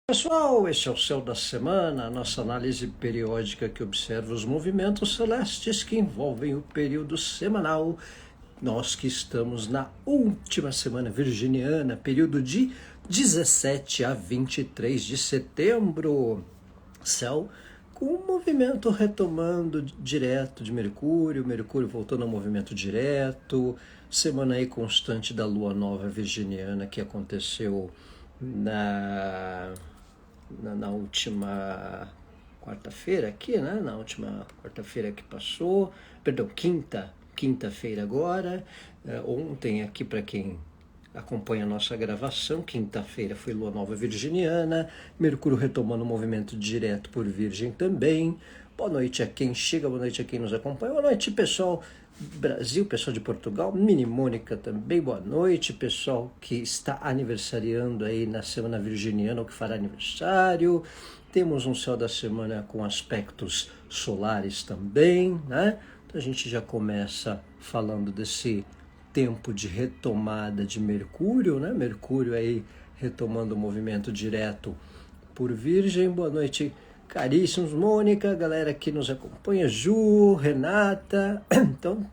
Pessoal, este é o Céu da Semana, a nossa análise periódica que observa os movimentos celestes que envolvem o período semanal. Nós que estamos na última semana virginiana, período de 17 a 23 de setembro. Céu com o movimento retomando direto de Mercúrio, Mercúrio voltando ao movimento direto, semana aí constante da Lua Nova Virginiana que aconteceu na última quarta-feira aqui, né? Na última quarta-feira que passou, perdão, quinta-feira agora. Ontem aqui, para quem acompanha a nossa gravação, quinta-feira foi Lua Nova Virginiana, Mercúrio retomando o movimento direto por Virgem também. Boa noite a quem chega, boa noite a quem nos acompanha, boa noite pessoal Brasil, pessoal de Portugal, Mini Mônica também, boa noite, pessoal que está aniversariando aí na semana virginiana ou que fará aniversário. Temos um céu da semana com aspectos solares também, né? Então a gente já começa falando desse tempo de retomada de Mercúrio, né? Mercúrio aí retomando o movimento direto por Virgem. Boa noite, caríssimos, Mônica, galera que nos acompanha, Ju, Renata. Então,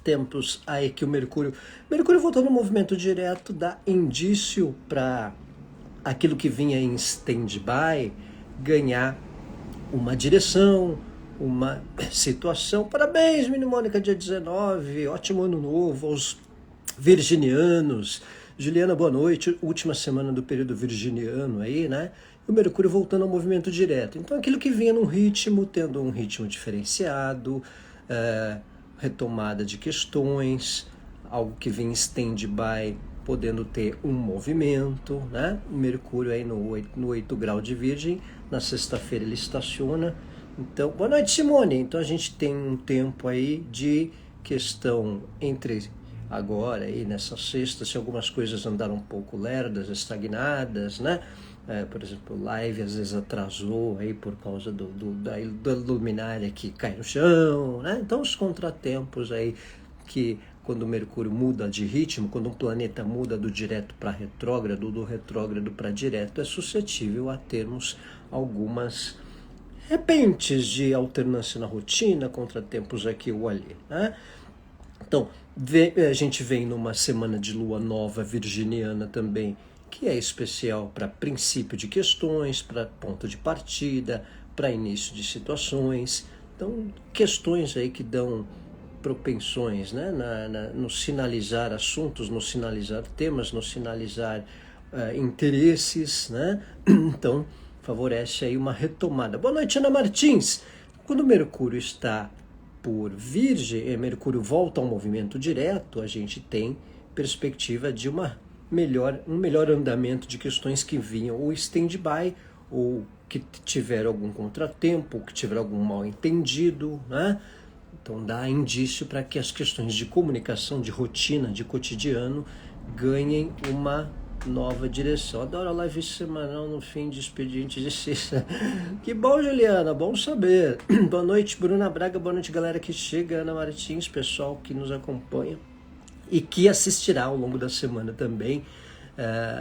tempos aí que o Mercúrio voltando no movimento direto dá indício para aquilo que vinha em stand-by ganhar uma direção, uma situação. Parabéns, Mini Mônica, dia 19, ótimo ano novo aos virginianos. Juliana, boa noite, última semana do período virginiano aí, né? E o Mercúrio voltando ao movimento direto. Então aquilo que vinha num ritmo, tendo um ritmo diferenciado, retomada de questões, algo que vinha em stand-by, podendo ter um movimento, né? O Mercúrio aí no 8 grau de Virgem, na sexta-feira ele estaciona. Então, boa noite, Simone. Então a gente tem um tempo aí de questão entre agora e nessa sexta, se algumas coisas andaram um pouco lerdas, estagnadas, né? Por exemplo, live às vezes atrasou aí por causa da luminária que cai no chão, né? Então os contratempos aí que quando o Mercúrio muda de ritmo, quando um planeta muda do direto para retrógrado, do retrógrado para direto, é suscetível a termos algumas repentes de alternância na rotina, contratempos aqui ou ali, né? Então, a gente vem numa semana de lua nova virginiana também, que é especial para princípio de questões, para ponto de partida, para início de situações. Então, questões aí que dão propensões, né? No sinalizar assuntos, no sinalizar temas, no sinalizar interesses, né? Então, favorece aí uma retomada. Boa noite, Ana Martins. Quando o Mercúrio está por Virgem, Mercúrio volta ao movimento direto, a gente tem perspectiva de um melhor andamento de questões que vinham ou stand-by, ou que tiveram algum contratempo, ou que tiveram algum mal entendido, né? Então dá indício para que as questões de comunicação, de rotina, de cotidiano, ganhem uma nova direção. Adoro a live semanal no fim de expediente de sexta. Que bom, Juliana, bom saber. Boa noite, Bruna Braga, boa noite, galera que chega, Ana Martins, pessoal que nos acompanha e que assistirá ao longo da semana também.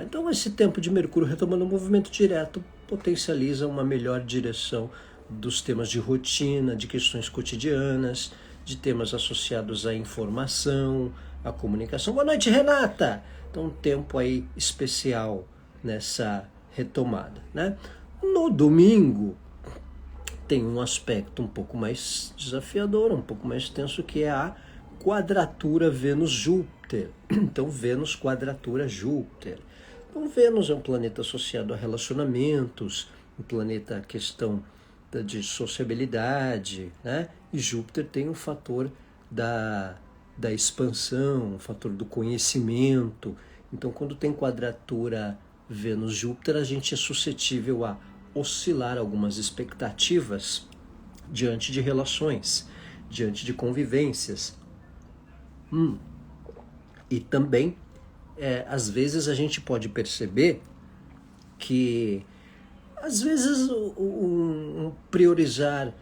Então esse tempo de Mercúrio retomando o movimento direto potencializa uma melhor direção dos temas de rotina, de questões cotidianas, de temas associados à informação, à comunicação. Boa noite, Renata! Então, um tempo aí especial nessa retomada, né? No domingo, tem um aspecto um pouco mais desafiador, um pouco mais tenso, que é a quadratura Vênus-Júpiter. Então, Vênus quadratura Júpiter. Então, Vênus é um planeta associado a relacionamentos, um planeta questão de sociabilidade, né? E Júpiter tem um fator da expansão, um fator do conhecimento. Então, quando tem quadratura Vênus-Júpiter, a gente é suscetível a oscilar algumas expectativas diante de relações, diante de convivências. E também, às vezes, a gente pode perceber que às vezes priorizar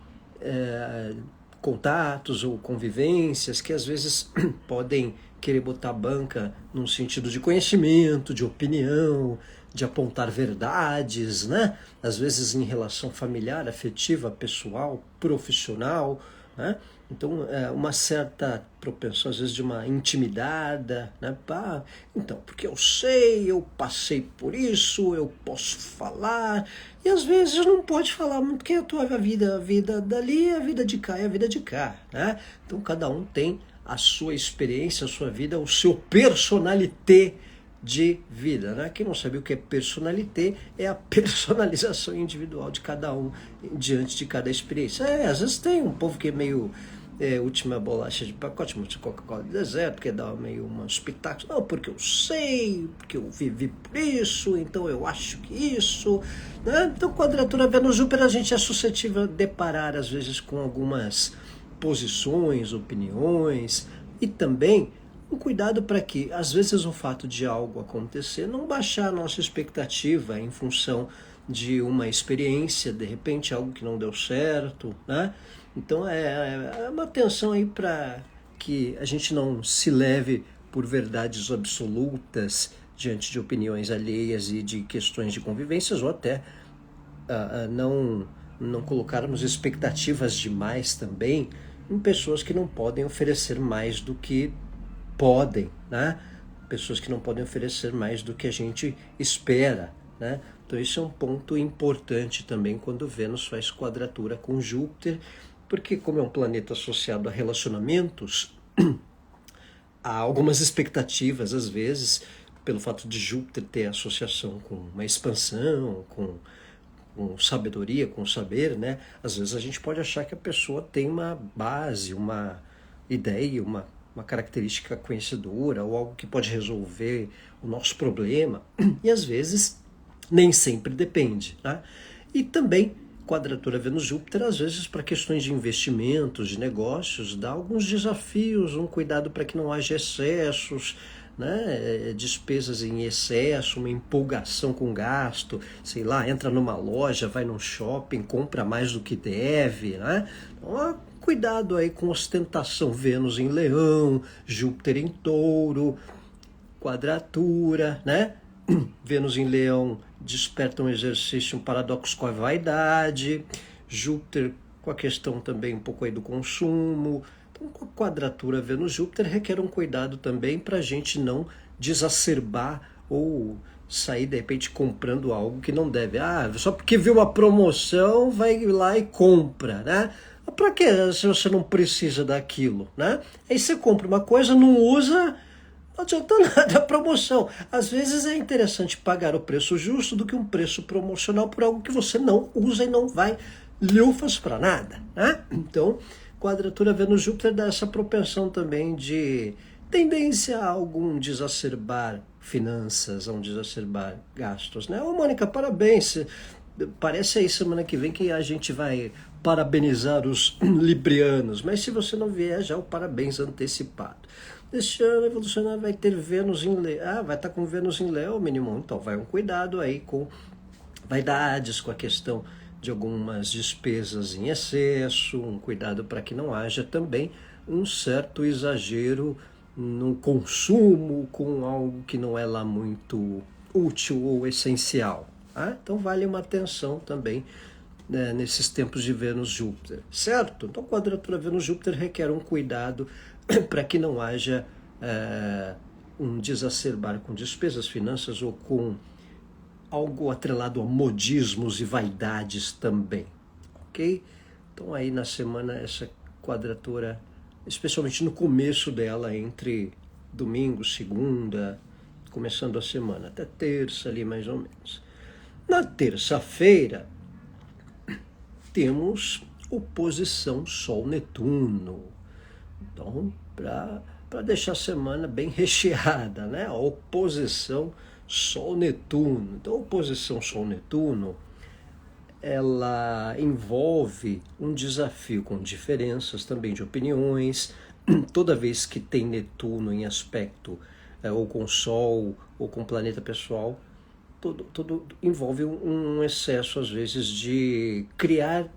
contatos ou convivências que às vezes podem querer botar banca num sentido de conhecimento, de opinião, de apontar verdades, né? Às vezes em relação familiar, afetiva, pessoal, profissional, né? Então, uma certa propensão, às vezes, de uma intimidada, né? Pá, então, porque eu sei, eu passei por isso, eu posso falar, e às vezes não pode falar muito, porque a tua vida, a vida dali, a vida de cá é a vida de cá, né? Então, cada um tem a sua experiência, a sua vida, o seu personalité de vida, né? Quem não sabe o que é personalité é a personalização individual de cada um diante de cada experiência. Às vezes tem um povo que é meio última bolacha de pacote, de Coca-Cola de deserto, que dá meio umas pitacos. Não, porque eu sei, porque eu vivi por isso, então eu acho que isso, né? Então, quadratura Vênus-Júpiter, a gente é suscetível a deparar, às vezes, com algumas posições, opiniões, e também um cuidado para que, às vezes, o fato de algo acontecer não baixar a nossa expectativa em função de uma experiência, de repente algo que não deu certo, né? Então é uma atenção aí para que a gente não se leve por verdades absolutas diante de opiniões alheias e de questões de convivências, ou até não colocarmos expectativas demais também em pessoas que não podem oferecer mais do que podem, né? Pessoas que não podem oferecer mais do que a gente espera, né? Então isso é um ponto importante também quando Vênus faz quadratura com Júpiter, porque como é um planeta associado a relacionamentos, há algumas expectativas às vezes, pelo fato de Júpiter ter associação com uma expansão, com sabedoria, com saber, né? Às vezes a gente pode achar que a pessoa tem uma base, uma ideia, uma característica conhecedora ou algo que pode resolver o nosso problema, e às vezes nem sempre depende, né? E também quadratura Vênus-Júpiter, às vezes para questões de investimentos, de negócios, dá alguns desafios, um cuidado para que não haja excessos, né? Despesas em excesso, uma empolgação com gasto, sei lá, entra numa loja, vai num shopping, compra mais do que deve, né? Então, cuidado aí com ostentação. Vênus em Leão, Júpiter em Touro, quadratura, né? Vênus em Leão desperta um exercício, um paradoxo com a vaidade, Júpiter com a questão também um pouco aí do consumo. Então, com a quadratura Vênus-Júpiter requer um cuidado também para a gente não desacerbar ou sair de repente comprando algo que não deve. Só porque viu uma promoção, vai lá e compra, né? Para que se você não precisa daquilo, né? Aí você compra uma coisa, não usa, não adianta nada a promoção. Às vezes é interessante pagar o preço justo do que um preço promocional por algo que você não usa e não vai lufas para nada, né? Então, quadratura Vênus-Júpiter dá essa propensão também de tendência a algum desacerbar finanças, a um desacerbar gastos, né? Ô, Mônica, parabéns. Parece aí semana que vem que a gente vai parabenizar os librianos, mas se você não vier, já o parabéns antecipado. Este ano evolucionário vai ter Vênus em Leão. Vai estar com Vênus em Leão, mínimo. Então vai um cuidado aí com vaidades, com a questão de algumas despesas em excesso, um cuidado para que não haja também um certo exagero no consumo com algo que não é lá muito útil ou essencial. Então vale uma atenção também, né, nesses tempos de Vênus-Júpiter, certo? Então quadratura Vênus-Júpiter requer um cuidado para que não haja um desacerbar com despesas, finanças ou com algo atrelado a modismos e vaidades também, ok? Então aí na semana essa quadratura, especialmente no começo dela, entre domingo, segunda, começando a semana, até terça ali mais ou menos. Na terça-feira temos oposição Sol-Netuno. Então, para deixar a semana bem recheada, né? A oposição Sol-Netuno. Então, a oposição Sol-Netuno, ela envolve um desafio com diferenças também de opiniões. Toda vez que tem Netuno em aspecto, ou com Sol, ou com planeta pessoal, tudo envolve um excesso, às vezes, de criar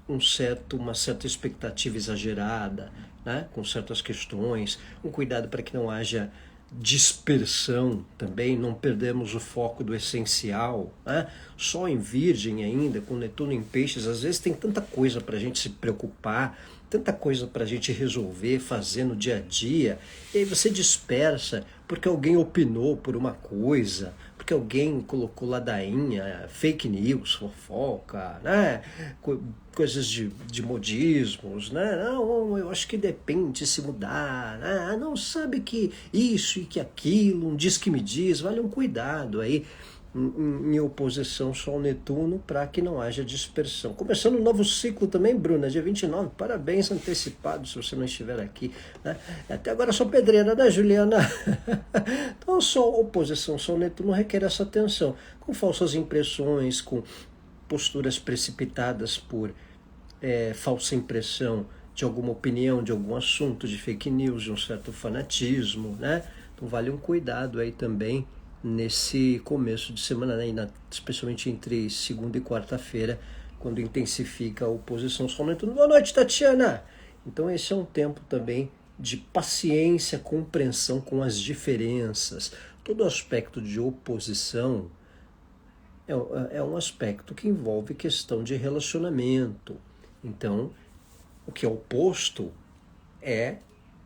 uma certa expectativa exagerada, né, com certas questões, um cuidado para que não haja dispersão também, não perdemos o foco do essencial, né? Só em Virgem ainda, com Netuno em Peixes, às vezes tem tanta coisa para a gente se preocupar, tanta coisa para a gente resolver, fazer no dia a dia, e aí você dispersa porque alguém opinou por uma coisa, porque alguém colocou ladainha, fake news, fofoca, né? Coisas de modismos, né? Não, eu acho que depende se mudar, né? Não, sabe que isso e que aquilo, um diz que me diz, vale um cuidado aí em oposição Sol-Netuno para que não haja dispersão. Começando um novo ciclo também, Bruna, dia 29, parabéns antecipados se você não estiver aqui, né? Até agora sou pedreira, né, Juliana? Então, oposição Sol-Netuno requer essa atenção, com falsas impressões, com posturas precipitadas por falsa impressão de alguma opinião, de algum assunto, de fake news, de um certo fanatismo, né? Então vale um cuidado aí também nesse começo de semana, né? Especialmente entre segunda e quarta-feira, quando intensifica a oposição Sol-Netuno. Boa noite, Tatiana! Então esse é um tempo também de paciência, compreensão com as diferenças. Todo aspecto de oposição é um aspecto que envolve questão de relacionamento. Então, o que é oposto é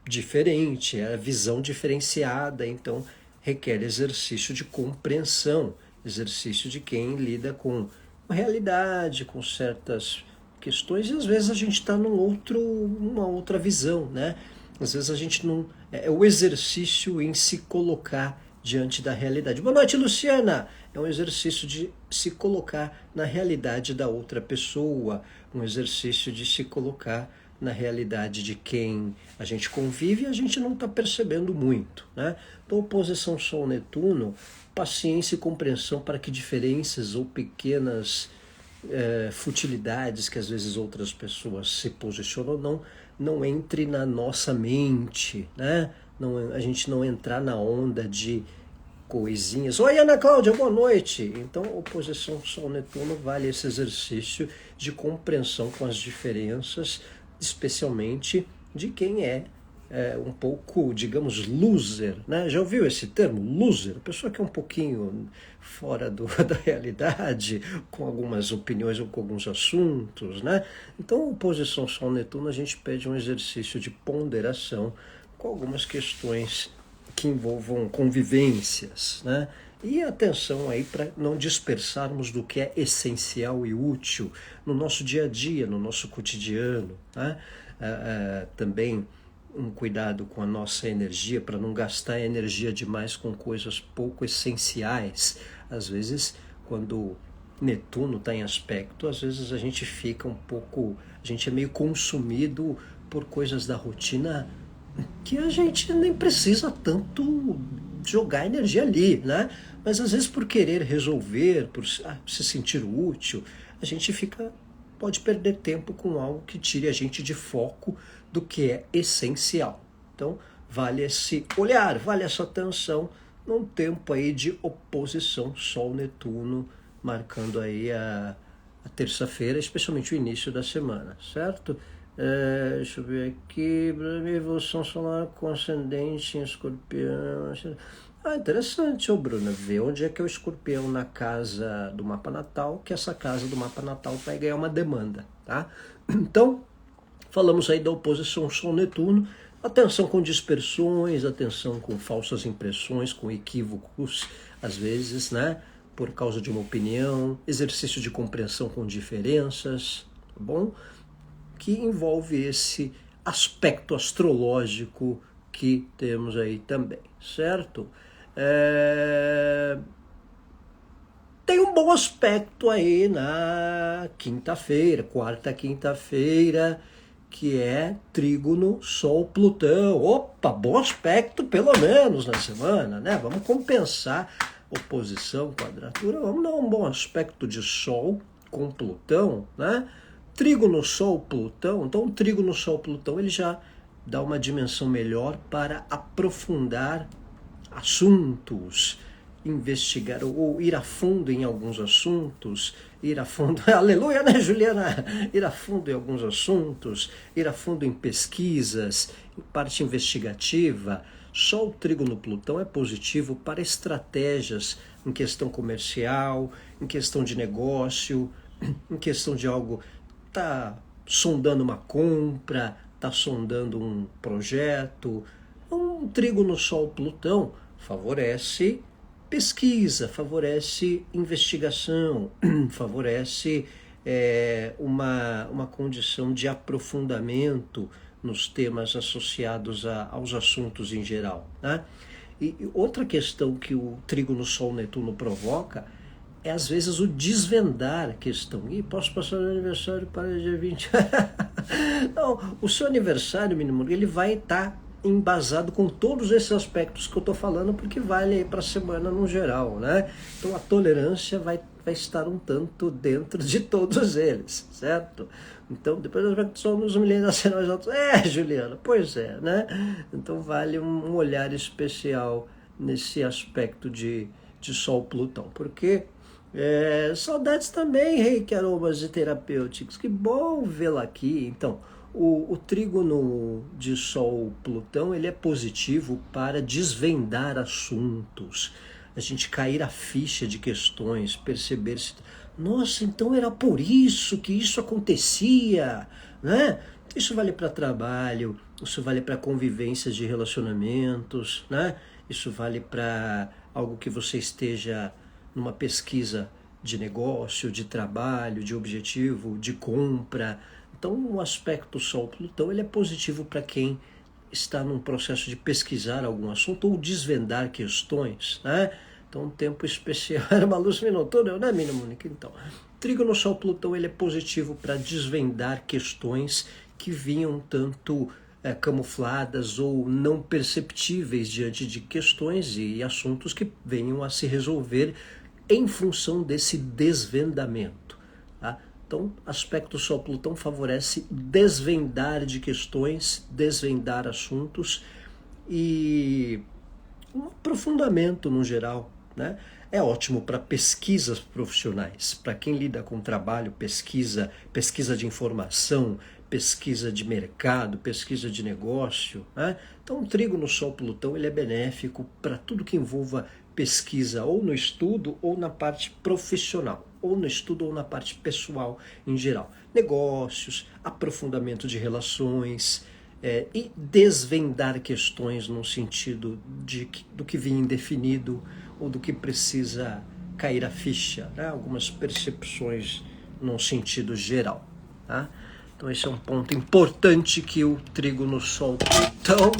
diferente, é a visão diferenciada, então requer exercício de compreensão, exercício de quem lida com a realidade, com certas questões, e às vezes a gente está numa outra visão, né? Às vezes a gente não... É o exercício em se colocar diante da realidade. Boa noite, Luciana! É um exercício de se colocar na realidade da outra pessoa, um exercício de se colocar na realidade de quem a gente convive e a gente não está percebendo muito, né? Então, oposição Sol-Netuno, paciência e compreensão para que diferenças ou pequenas futilidades que às vezes outras pessoas se posicionam não entre na nossa mente, né? Não, a gente não entrar na onda de coisinhas. Oi, Ana Cláudia, boa noite. Então, oposição Sol-Netuno vale esse exercício de compreensão com as diferenças, especialmente de quem é um pouco, digamos, loser, né? Já ouviu esse termo, loser? A pessoa que é um pouquinho fora da realidade, com algumas opiniões ou com alguns assuntos, né? Então, oposição Sol-Netuno, a gente pede um exercício de ponderação com algumas questões que envolvam convivências, né? E atenção aí para não dispersarmos do que é essencial e útil no nosso dia a dia, no nosso cotidiano, né? Também um cuidado com a nossa energia para não gastar energia demais com coisas pouco essenciais. Às vezes, quando Netuno está em aspecto, às vezes a gente fica a gente é meio consumido por coisas da rotina que a gente nem precisa tanto jogar energia ali, né? Mas às vezes por querer resolver, por se sentir útil, a gente pode perder tempo com algo que tire a gente de foco do que é essencial. Então, vale esse olhar, vale essa atenção num tempo aí de oposição Sol-Netuno, marcando aí a terça-feira, especialmente o início da semana, certo? Deixa eu ver aqui, evolução solar com ascendente em Escorpião. Interessante, Bruna, ver onde é que é o Escorpião na casa do mapa natal, que essa casa do mapa natal vai ganhar uma demanda, tá? Então, falamos aí da oposição Sol-Netuno, atenção com dispersões, atenção com falsas impressões, com equívocos, às vezes, né? Por causa de uma opinião, exercício de compreensão com diferenças, tá bom? Que envolve esse aspecto astrológico que temos aí também, certo? Tem um bom aspecto aí na quinta-feira, quarta quinta-feira, que é trígono Sol-Plutão. Opa, bom aspecto pelo menos na semana, né? Vamos compensar oposição, quadratura, vamos dar um bom aspecto de Sol com Plutão, né? Trígono Sol-Plutão, então o trígono Sol-Plutão ele já dá uma dimensão melhor para aprofundar assuntos, investigar ou ir a fundo em alguns assuntos, ir a fundo, aleluia, né, Juliana? Ir a fundo em alguns assuntos, ir a fundo em pesquisas, em parte investigativa, Só o trígono Plutão é positivo para estratégias em questão comercial, em questão de negócio, em questão de algo, tá sondando uma compra, tá sondando um projeto. Um trígono Sol-Plutão favorece pesquisa, favorece investigação, favorece uma condição de aprofundamento nos temas associados aos assuntos em geral, né? E outra questão que o trígono Sol-Netuno provoca é, às vezes, o desvendar a questão. E posso passar o aniversário para dia 20? Não, o seu aniversário, mínimo, ele vai estar embasado com todos esses aspectos que eu estou falando, porque vale para a semana no geral, né? Então a tolerância vai estar um tanto dentro de todos eles, certo? Então, depois somos milênios mais altos. Juliana, pois é, né? Então vale um olhar especial nesse aspecto de Sol-Plutão, porque saudades também, Reiki, aromas e terapêuticos, que bom vê-la aqui. Então, o trígono de Sol-Plutão, ele é positivo para desvendar assuntos, a gente cair a ficha de questões, perceber se, nossa, então era por isso que isso acontecia, né? Isso vale para trabalho, isso vale para convivência de relacionamentos, né? Isso vale para algo que você esteja numa pesquisa de negócio, de trabalho, de objetivo, de compra. Então, o aspecto Sol-Plutão, ele é positivo para quem está num processo de pesquisar algum assunto ou desvendar questões, né? Então, um tempo especial. Era uma luz noturna, né, minha Mônica? Então, trígono Sol-Plutão, ele é positivo para desvendar questões que vinham tanto camufladas ou não perceptíveis diante de questões e assuntos que venham a se resolver em função desse desvendamento, tá? Então, aspecto Sol-Plutão favorece desvendar de questões, desvendar assuntos e um aprofundamento no geral, né? É ótimo para pesquisas profissionais, para quem lida com trabalho, pesquisa de informação, pesquisa de mercado, pesquisa de negócio, né? Então, o trígono Sol-Plutão, ele é benéfico para tudo que envolva pesquisa, ou no estudo, ou na parte profissional, ou no estudo, ou na parte pessoal em geral. Negócios, aprofundamento de relações, e desvendar questões no sentido do que vinha indefinido ou do que precisa cair a ficha, né? Algumas percepções num sentido geral, tá? Então esse é um ponto importante que o trígono Sol-Plutão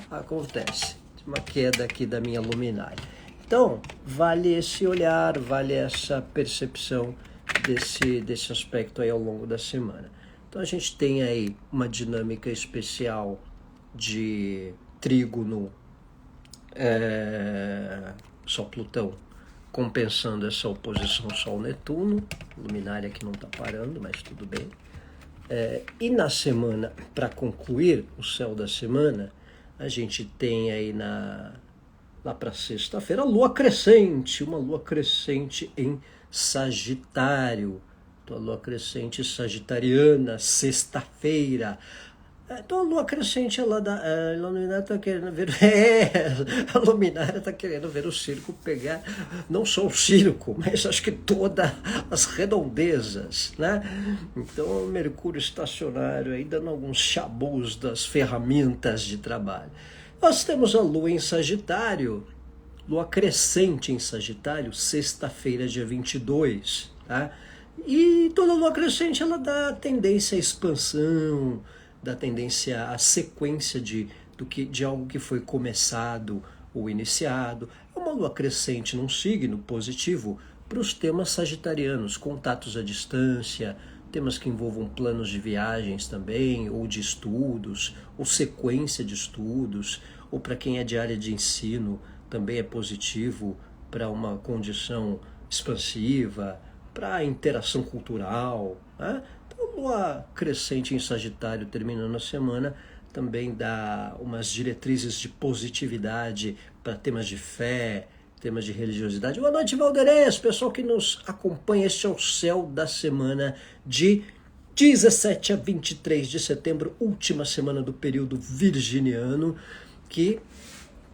acontece. Uma queda aqui da minha luminária. Então, vale esse olhar, vale essa percepção desse aspecto aí ao longo da semana. Então a gente tem aí uma dinâmica especial de trígono Sol-Plutão, compensando essa oposição Sol-Netuno, luminária que não está parando, mas tudo bem. E na semana, para concluir o céu da semana, a gente tem aí lá para sexta-feira, uma lua crescente em Sagitário. Então, a lua crescente sagitariana, sexta-feira. Então a lua crescente, a luminária está querendo ver. A luminária está querendo ver o circo pegar, não só o circo, mas acho que todas as redondezas, né? Então o Mercúrio estacionário aí dando alguns chabus das ferramentas de trabalho. Nós temos a lua em Sagitário, lua crescente em Sagitário, sexta-feira, dia 22, tá? E toda lua crescente, ela dá tendência à expansão, dá tendência à sequência de algo que foi começado ou iniciado. É uma lua crescente num signo positivo para os temas sagitarianos, contatos à distância, temas que envolvam planos de viagens também, ou de estudos, ou sequência de estudos, ou para quem é de área de ensino, também é positivo para uma condição expansiva, para a interação cultural, né? Então, lua crescente em Sagitário terminando a semana também dá umas diretrizes de positividade para temas de fé, temas de religiosidade. Boa noite, Valderez, pessoal que nos acompanha. Este é o céu da semana de 17 a 23 de setembro, última semana do período virginiano, que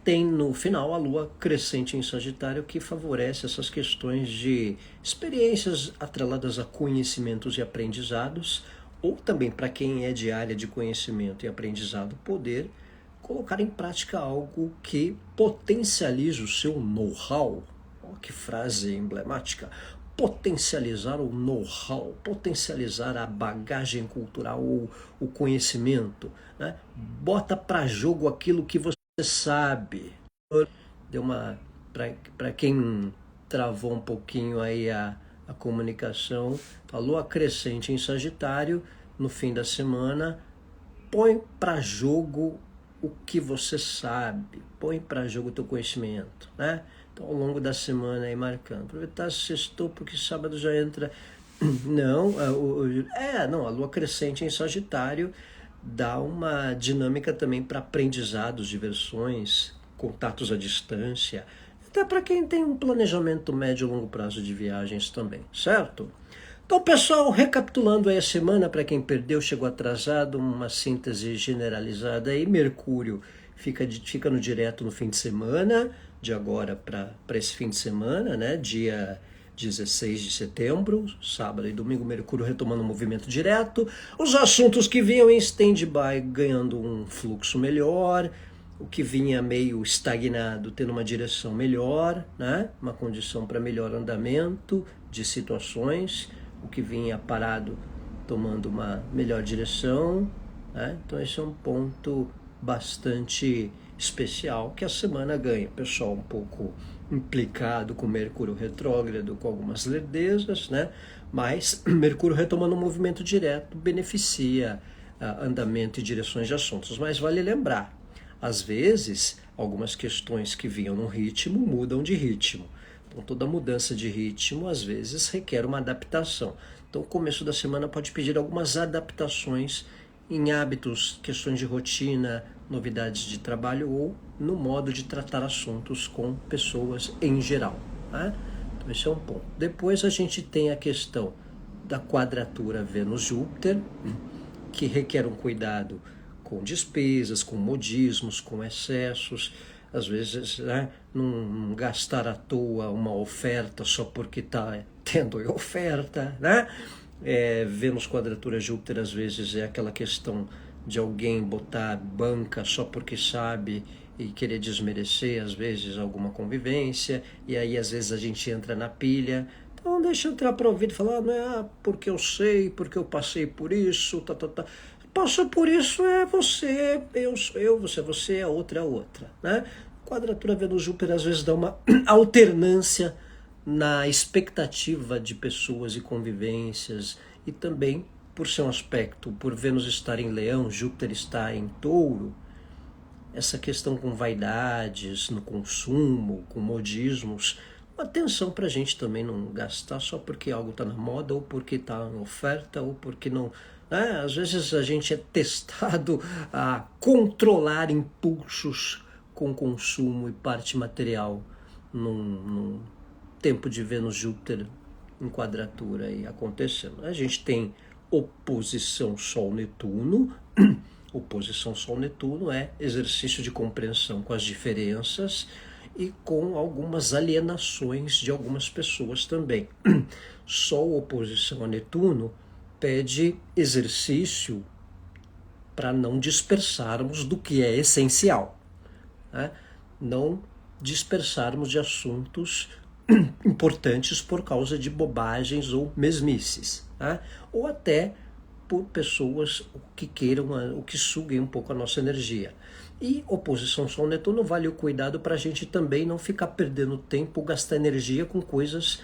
tem no final a lua crescente em Sagitário, que favorece essas questões de experiências atreladas a conhecimentos e aprendizados, ou também para quem é de área de conhecimento e aprendizado, poder colocar em prática algo que potencialize o seu know-how. Olha que frase emblemática. Potencializar o know-how, potencializar a bagagem cultural ou o conhecimento, né? Bota para jogo aquilo que você sabe. Deu uma, para quem travou um pouquinho aí a comunicação, a lua crescente em Sagitário no fim da semana, põe para jogo o que você sabe, põe para jogo o teu conhecimento, né? Então, ao longo da semana aí marcando, aproveitar sextou, porque sábado já entra, não, a lua crescente em Sagitário dá uma dinâmica também para aprendizados, diversões, contatos à distância, até para quem tem um planejamento médio e longo prazo de viagens também, certo? Então, pessoal, recapitulando aí a semana, para quem perdeu, chegou atrasado, uma síntese generalizada aí. Mercúrio fica no direto no fim de semana, de agora para esse fim de semana, né? Dia 16 de setembro, sábado e domingo, Mercúrio retomando o movimento direto. Os assuntos que vinham em stand-by ganhando um fluxo melhor, o que vinha meio estagnado tendo uma direção melhor, né? Uma condição para melhor andamento de situações, o que vinha parado tomando uma melhor direção, né? Então esse é um ponto bastante especial que a semana ganha. Pessoal um pouco implicado com Mercúrio retrógrado, com algumas lerdezas, né? Mas Mercúrio retomando um movimento direto beneficia andamento e direções de assuntos. Mas vale lembrar, às vezes, algumas questões que vinham no ritmo mudam de ritmo. Então, toda mudança de ritmo, às vezes, requer uma adaptação. Então, o começo da semana pode pedir algumas adaptações em hábitos, questões de rotina, novidades de trabalho ou no modo de tratar assuntos com pessoas em geral, né? Então, esse é um ponto. Depois a gente tem a questão da quadratura Vênus-Júpiter, que requer um cuidado com despesas, com modismos, com excessos, às vezes, né, não gastar à toa uma oferta só porque está tendo oferta, né? Vênus quadratura Júpiter às vezes é aquela questão de alguém botar banca só porque sabe e querer desmerecer às vezes alguma convivência, e aí às vezes a gente entra na pilha. Então deixa eu entrar para ouvir e falar, não é porque eu sei, porque eu passei por isso, Passou por isso é você, eu sou eu, você é outra, né? Quadratura Vênus-Júpiter às vezes dá uma alternância na expectativa de pessoas e convivências, e também por seu aspecto, por Vênus estar em Leão, Júpiter estar em Touro, essa questão com vaidades no consumo, com modismos, atenção para a gente também não gastar só porque algo está na moda, ou porque está em oferta, ou porque não... Às vezes a gente é testado a controlar impulsos com consumo e parte material num tempo de Vênus-Júpiter em quadratura aí acontecendo. A gente tem oposição Sol-Netuno. Oposição Sol-Netuno é exercício de compreensão com as diferenças e com algumas alienações de algumas pessoas também. Sol oposição a Netuno pede exercício para não dispersarmos do que é essencial, né? Não dispersarmos de assuntos importantes por causa de bobagens ou mesmices, né? Ou até por pessoas que queiram, o que suguem um pouco a nossa energia. E oposição Sol-Netuno vale o cuidado para a gente também não ficar perdendo tempo, gastar energia com coisas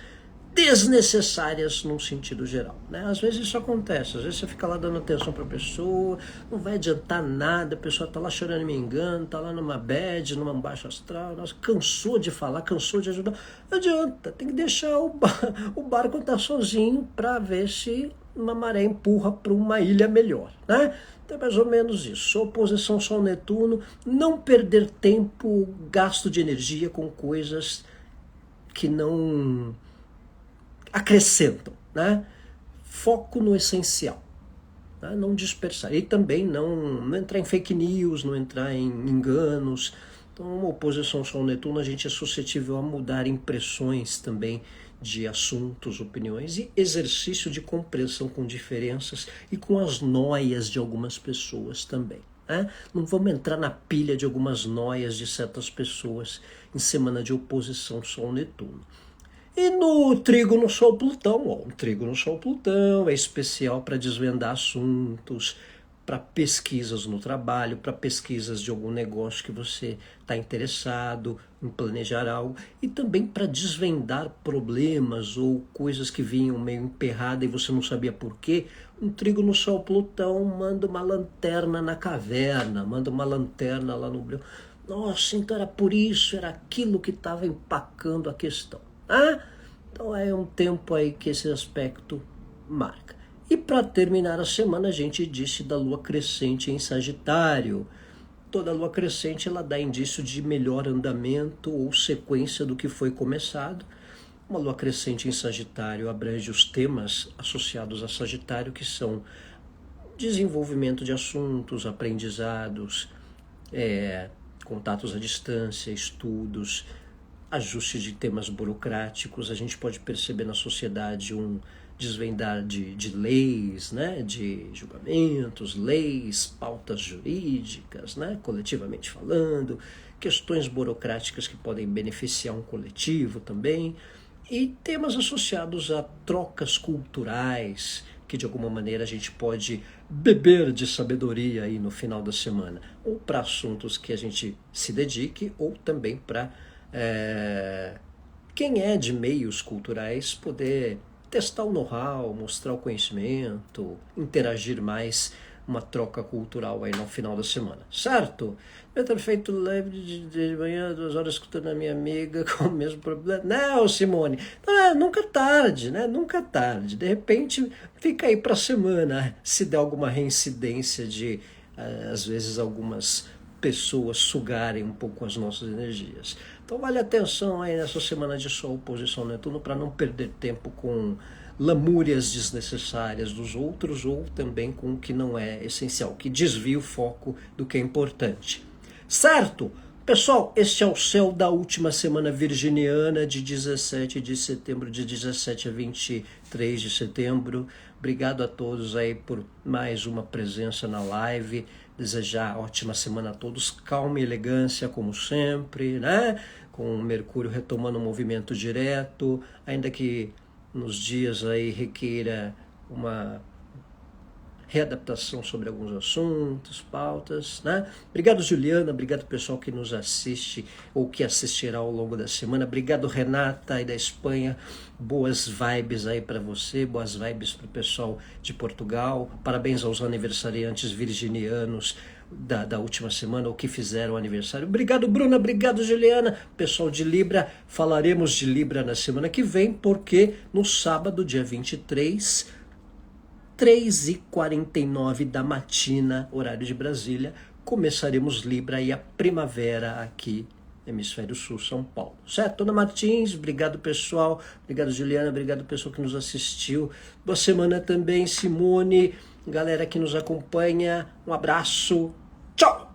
desnecessárias num sentido geral, né? Às vezes isso acontece, às vezes você fica lá dando atenção para a pessoa, não vai adiantar nada, a pessoa está lá chorando e me engano, está lá numa bad, numa baixa astral, nossa, cansou de falar, cansou de ajudar, não adianta, tem que deixar o barco estar sozinho para ver se uma maré empurra para uma ilha melhor, né? Então é mais ou menos isso. Oposição Sol-Netuno, não perder tempo, gasto de energia com coisas que não acrescentam, né? Foco no essencial, né? Não dispersar. E também não entrar em fake news, não entrar em enganos, Então, uma oposição Sol-Netuno, a gente é suscetível a mudar impressões também de assuntos, opiniões e exercício de compreensão com diferenças e com as noias de algumas pessoas também. Né? Não vamos entrar na pilha de algumas noias de certas pessoas em semana de oposição Sol-Netuno. E no Trígono Sol-Plutão, o Trígono Sol-Plutão é especial para desvendar assuntos, para pesquisas no trabalho, para pesquisas de algum negócio que você está interessado em planejar algo, e também para desvendar problemas ou coisas que vinham meio emperradas e você não sabia por quê. Um Trígono Sol-Plutão manda uma lanterna na caverna, manda uma lanterna lá no breu. Nossa, então era por isso, era aquilo que estava empacando a questão. Então é um tempo aí que esse aspecto marca. E para terminar a semana, a gente disse da lua crescente em Sagitário. Toda lua crescente ela dá indício de melhor andamento ou sequência do que foi começado. Uma lua crescente em Sagitário abrange os temas associados a Sagitário, que são desenvolvimento de assuntos, aprendizados, contatos à distância, estudos, ajuste de temas burocráticos. A gente pode perceber na sociedade um desvendar de leis, né, de julgamentos, leis, pautas jurídicas, né, coletivamente falando, questões burocráticas que podem beneficiar um coletivo também, e temas associados a trocas culturais, que de alguma maneira a gente pode beber de sabedoria aí no final da semana, ou para assuntos que a gente se dedique, ou também para quem é de meios culturais poder testar o know-how, mostrar o conhecimento, interagir mais, uma troca cultural aí no final da semana, certo? Eu ter feito live de manhã, 2 horas escutando a minha amiga com o mesmo problema. Não, Simone, nunca é tarde, né? Nunca é tarde. De repente, fica aí para a semana, se der alguma reincidência de, às vezes, algumas pessoas sugarem um pouco as nossas energias. Então vale atenção aí nessa semana de Sol oposição Netuno para não perder tempo com lamúrias desnecessárias dos outros ou também com o que não é essencial, que desvia o foco do que é importante. Certo? Pessoal, este é o céu da última semana virginiana de 17 de setembro, de 17 a 23 de setembro. Obrigado a todos aí por mais uma presença na live. Desejar ótima semana a todos, calma e elegância como sempre, né? Com o Mercúrio retomando o movimento direto, ainda que nos dias aí requeira uma readaptação sobre alguns assuntos, pautas, né? Obrigado, Juliana, obrigado pessoal que nos assiste ou que assistirá ao longo da semana. Obrigado, Renata, aí da Espanha. Boas vibes aí para você, boas vibes para o pessoal de Portugal. Parabéns aos aniversariantes virginianos da última semana, ou que fizeram aniversário. Obrigado, Bruna, obrigado, Juliana. Pessoal de Libra, falaremos de Libra na semana que vem, porque no sábado, dia 23, 3h49 da matina, horário de Brasília, começaremos Libra e a primavera aqui, Hemisfério Sul, São Paulo. Certo? Ana Martins, obrigado pessoal, obrigado Juliana, obrigado pessoal que nos assistiu. Boa semana também, Simone, galera que nos acompanha, um abraço, tchau!